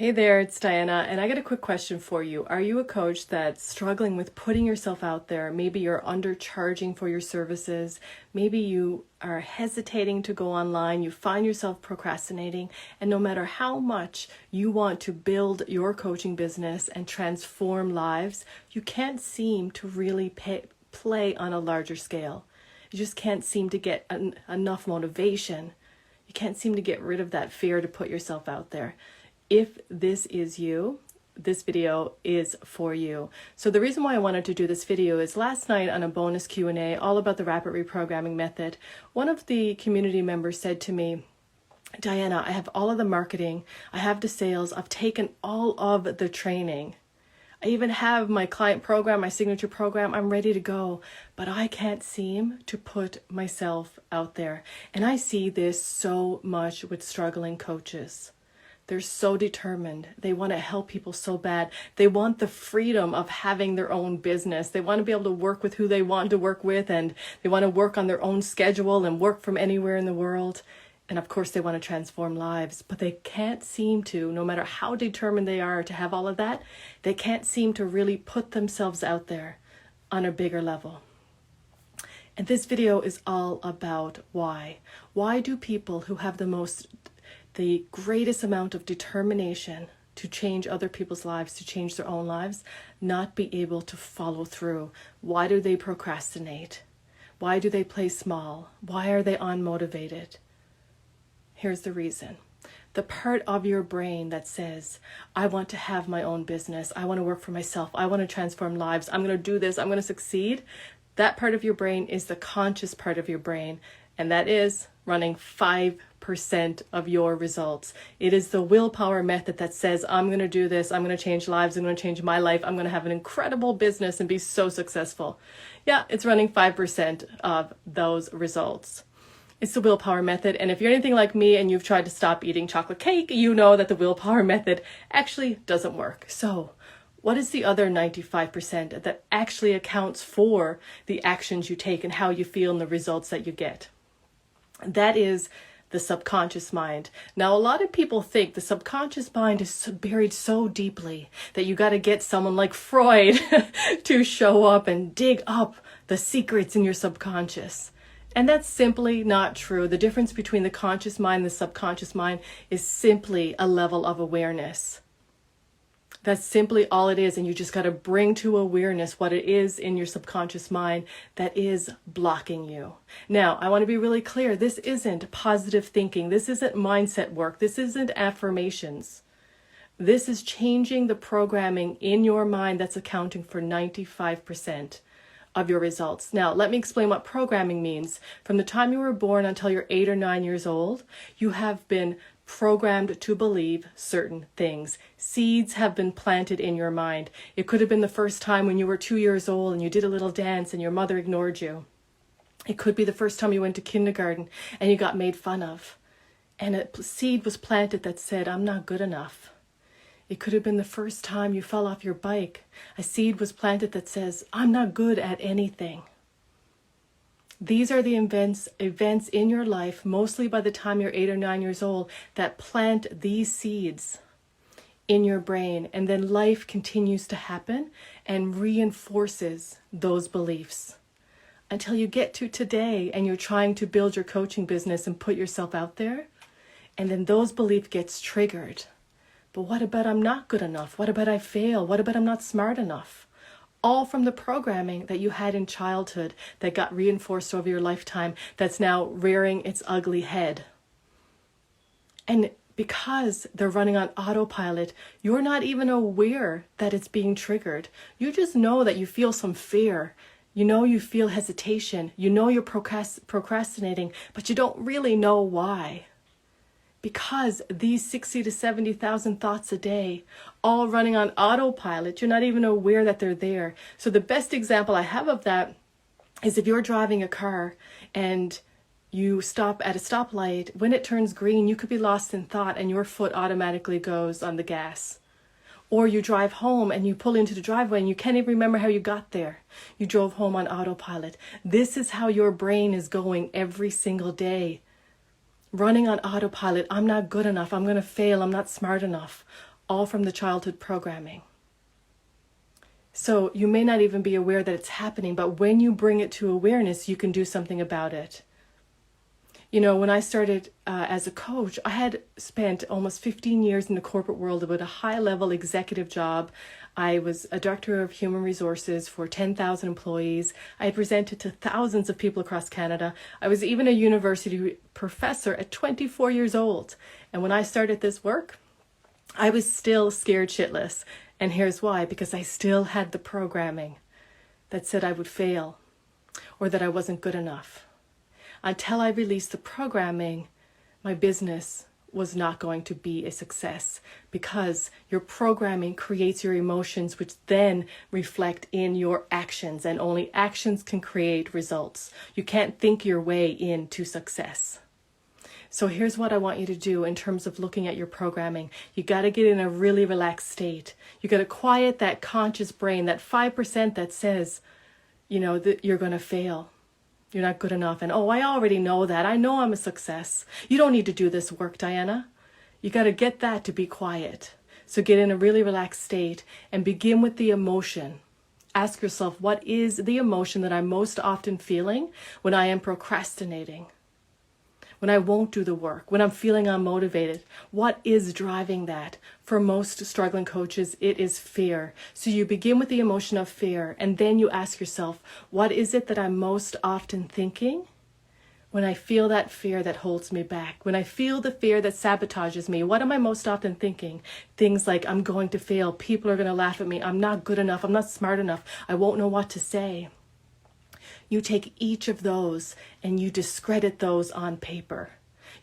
Hey there, it's Diana, and I got a quick question for you. Are you a coach that's struggling with putting yourself out there? Maybe you're undercharging for your services. Maybe you are hesitating to go online. You find yourself procrastinating, and no matter how much you want to build your coaching business and transform lives, you can't seem to really play on a larger scale. You just can't seem to get enough motivation. You can't seem to get rid of that fear to put yourself out there. If this is you, this video is for you. So the reason why I wanted to do this video is last night on a bonus Q&A all about the rapid reprogramming method, one of the community members said to me, Diana, I have all of the marketing, I have the sales, I've taken all of the training. I even have my client program, my signature program, I'm ready to go, but I can't seem to put myself out there. And I see this so much with struggling coaches. They're so determined. They want to help people so bad. They want the freedom of having their own business. They want to be able to work with who they want to work with, and they want to work on their own schedule and work from anywhere in the world. And of course, they want to transform lives, but they can't seem to, no matter how determined they are to have all of that, they can't seem to really put themselves out there on a bigger level. And this video is all about why. Why do people who have the greatest amount of determination to change other people's lives, to change their own lives, not be able to follow through? Why do they procrastinate? Why do they play small? Why are they unmotivated? Here's the reason. The part of your brain that says, I want to have my own business, I want to work for myself, I want to transform lives, I'm going to do this, I'm going to succeed, that part of your brain is the conscious part of your brain, and that is running 5% of your results. It is the willpower method that says, I'm going to do this, I'm going to change lives, I'm going to change my life, I'm going to have an incredible business and be so successful. Yeah, it's running 5% of those results. It's the willpower method, and if you're anything like me and you've tried to stop eating chocolate cake, you know that the willpower method actually doesn't work. So what is the other 95% that actually accounts for the actions you take and how you feel and the results that you get? That is the subconscious mind. Now, a lot of people think the subconscious mind is buried so deeply that you got to get someone like Freud to show up and dig up the secrets in your subconscious. And that's simply not true. The difference between the conscious mind and the subconscious mind is simply a level of awareness. That's simply all it is. And you just got to bring to awareness what it is in your subconscious mind that is blocking you. Now, I want to be really clear. This isn't positive thinking. This isn't mindset work. This isn't affirmations. This is changing the programming in your mind that's accounting for 95% of your results. Now, let me explain what programming means. From the time you were born until you're 8 or 9 years old, you have been programmed to believe certain things. Seeds have been planted in your mind. It could have been the first time when you were 2 years old and you did a little dance and your mother ignored you. It could be the first time you went to kindergarten and you got made fun of. And a seed was planted that said, I'm not good enough. It could have been the first time you fell off your bike. A seed was planted that says, I'm not good at anything. These are the events in your life, mostly by the time you're 8 or 9 years old, that plant these seeds in your brain. And then life continues to happen and reinforces those beliefs until you get to today and you're trying to build your coaching business and put yourself out there. And then those beliefs gets triggered. But what about I'm not good enough? What about I fail? What about I'm not smart enough? All from the programming that you had in childhood that got reinforced over your lifetime that's now rearing its ugly head. And because they're running on autopilot, you're not even aware that it's being triggered. You just know that you feel some fear. You know you feel hesitation. You know you're procrastinating, but you don't really know why. Because these 60 to 70,000 thoughts a day, all running on autopilot, you're not even aware that they're there. So the best example I have of that is if you're driving a car and you stop at a stoplight, when it turns green, you could be lost in thought and your foot automatically goes on the gas. Or you drive home and you pull into the driveway and you can't even remember how you got there. You drove home on autopilot. This is how your brain is going every single day. Running on autopilot, I'm not good enough, I'm going to fail, I'm not smart enough. all from the childhood programming. So you may not even be aware that it's happening, but when you bring it to awareness, you can do something about it. You know, when I started as a coach, I had spent almost 15 years in the corporate world with a high-level executive job. I was a director of human resources for 10,000 employees. I presented to thousands of people across Canada. I was even a university professor at 24 years old. And when I started this work, I was still scared shitless. And here's why: because I still had the programming that said I would fail or that I wasn't good enough. Until I released the programming, my business was not going to be a success, because your programming creates your emotions, which then reflect in your actions, and only actions can create results. You can't think your way into success. So here's what I want you to do in terms of looking at your programming. You got to get in a really relaxed state. You got to quiet that conscious brain, that 5% that says, you know, that you're going to fail. You're not good enough. And, oh, I already know that. I know I'm a success. You don't need to do this work, Diana. You got to get that to be quiet. So get in a really relaxed state and begin with the emotion. Ask yourself, what is the emotion that I'm most often feeling when I am procrastinating? When I won't do the work, when I'm feeling unmotivated? What is driving that? For most struggling coaches, it is fear. So you begin with the emotion of fear, and then you ask yourself, what is it that I'm most often thinking when I feel that fear that holds me back? When I feel the fear that sabotages me, what am I most often thinking? Things like, I'm going to fail, people are going to laugh at me, I'm not good enough, I'm not smart enough, I won't know what to say. You take each of those and you discredit those on paper.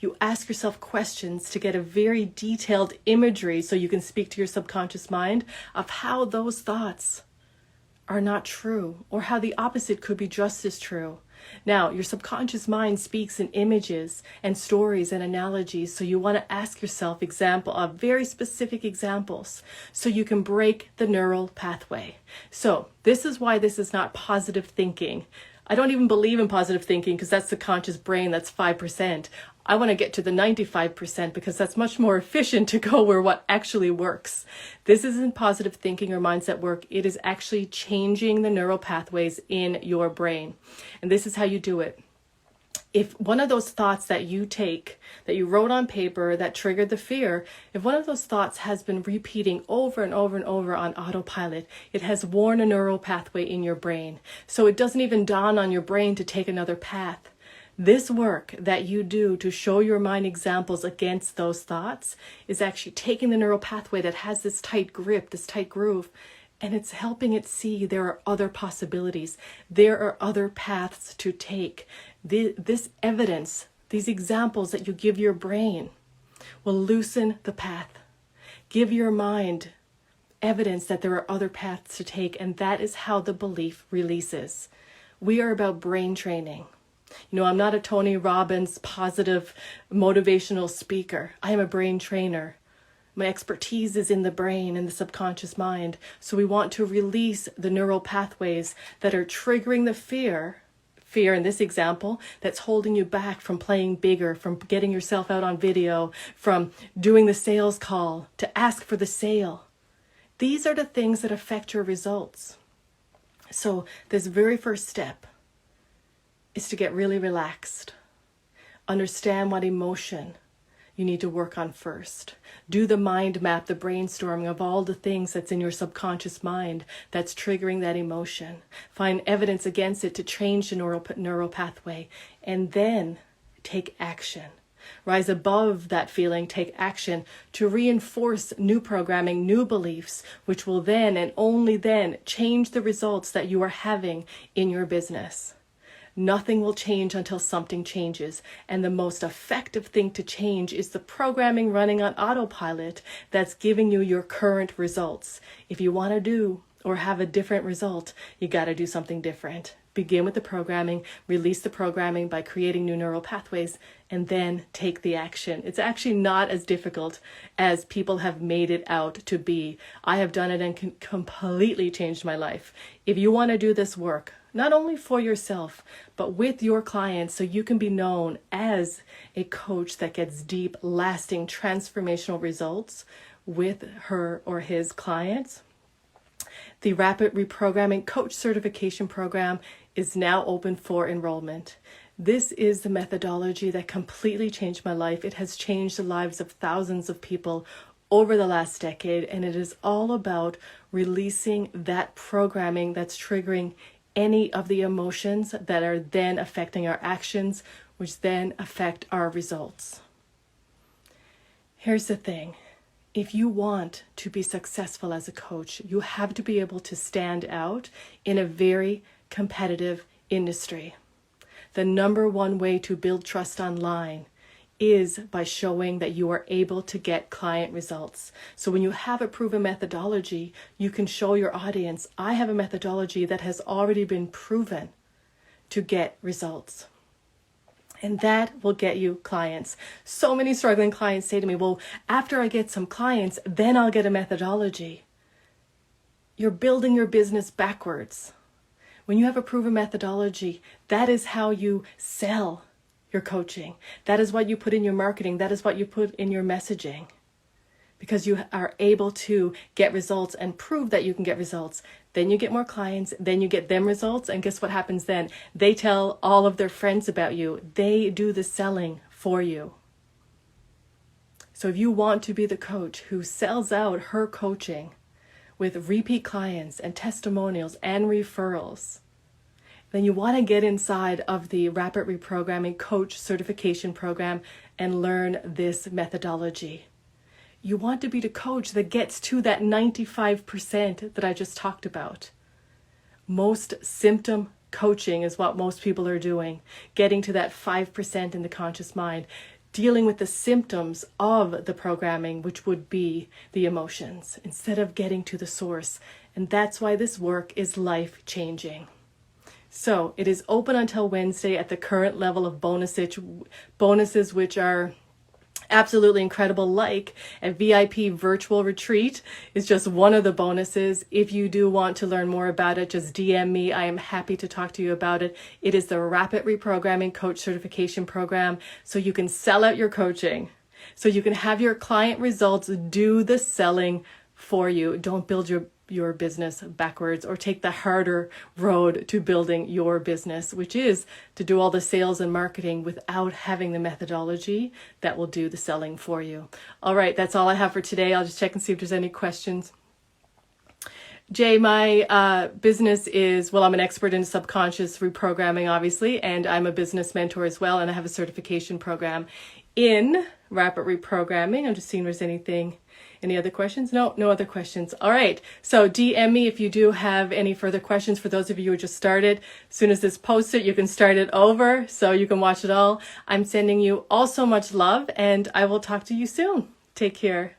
You ask yourself questions to get a very detailed imagery so you can speak to your subconscious mind of how those thoughts are not true, or how the opposite could be just as true. Now, your subconscious mind speaks in images and stories and analogies, so you want to ask yourself very specific examples so you can break the neural pathway. So this is why this is not positive thinking. I don't even believe in positive thinking, because that's the conscious brain, that's 5%. I want to get to the 95% because that's much more efficient to go where what actually works. This isn't positive thinking or mindset work. It is actually changing the neural pathways in your brain. And this is how you do it. If one of those thoughts that you take, that you wrote on paper, that triggered the fear, if one of those thoughts has been repeating over and over and over on autopilot, it has worn a neural pathway in your brain. So it doesn't even dawn on your brain to take another path. This work that you do to show your mind examples against those thoughts is actually taking the neural pathway that has this tight grip, this tight groove, and it's helping it see there are other possibilities. There are other paths to take. This evidence, these examples that you give your brain will loosen the path. Give your mind evidence that there are other paths to take, and that is how the belief releases. We are about brain training. You know, I'm not a Tony Robbins positive motivational speaker. I am a brain trainer. My expertise is in the brain and the subconscious mind. So we want to release the neural pathways that are triggering the fear in this example, that's holding you back from playing bigger, from getting yourself out on video, from doing the sales call, to ask for the sale. These are the things that affect your results. So this very first step is to get really relaxed. Understand what emotion you need to work on first. Do the mind map, the brainstorming of all the things that's in your subconscious mind that's triggering that emotion. Find evidence against it to change the neural pathway, and then take action. Rise above that feeling, take action to reinforce new programming, new beliefs, which will then and only then change the results that you are having in your business. Nothing will change until something changes. And the most effective thing to change is the programming running on autopilot that's giving you your current results. If you want to do or have a different result, you got to do something different. Begin with the programming, release the programming by creating new neural pathways, and then take the action. It's actually not as difficult as people have made it out to be. I have done it and completely changed my life. If you want to do this work, not only for yourself, but with your clients, so you can be known as a coach that gets deep, lasting, transformational results, with her or his clients. The Rapid Reprogramming Coach Certification Program is now open for enrollment. This is the methodology that completely changed my life. It has changed the lives of thousands of people over the last decade, and it is all about releasing that programming that's triggering any of the emotions that are then affecting our actions, which then affect our results. Here's the thing. If you want to be successful as a coach, you have to be able to stand out in a very competitive industry. The number one way to build trust online is by showing that you are able to get client results. So when you have a proven methodology, you can show your audience, I have a methodology that has already been proven to get results. And that will get you clients. So many struggling clients say to me, well, after I get some clients, then I'll get a methodology. You're building your business backwards. When you have a proven methodology, that is how you sell your coaching. That is what you put in your marketing. That is what you put in your messaging. Because you are able to get results and prove that you can get results. Then you get more clients, then you get them results, and guess what happens then? They tell all of their friends about you. They do the selling for you. So if you want to be the coach who sells out her coaching with repeat clients and testimonials and referrals, then you want to get inside of the Rapid Reprogramming Coach Certification Program and learn this methodology. You want to be the coach that gets to that 95% that I just talked about. Most symptom coaching is what most people are doing, getting to that 5% in the conscious mind, dealing with the symptoms of the programming, which would be the emotions, instead of getting to the source. And that's why this work is life-changing. So it is open until Wednesday at the current level of bonuses, which are absolutely incredible, like a VIP virtual retreat is just one of the bonuses. If you do want to learn more about it, just DM me. I am happy to talk to you about it. It is the Rapid Reprogramming Coach Certification Program, so you can sell out your coaching, so you can have your client results do the selling for you. Don't build your business backwards, or take the harder road to building your business, which is to do all the sales and marketing without having the methodology that will do the selling for you. All right, that's all I have for today. I'll just check and see if there's any questions. Jay, my business is, well, I'm an expert in subconscious reprogramming, obviously, and I'm a business mentor as well, and I have a certification program in Rapid Reprogramming. I'm just seeing if there's any other questions? No other questions. All right. So DM me if you do have any further questions. For those of you who just started, as soon as this posted, you can start it over so you can watch it all. I'm sending you all so much love, and I will talk to you soon. Take care.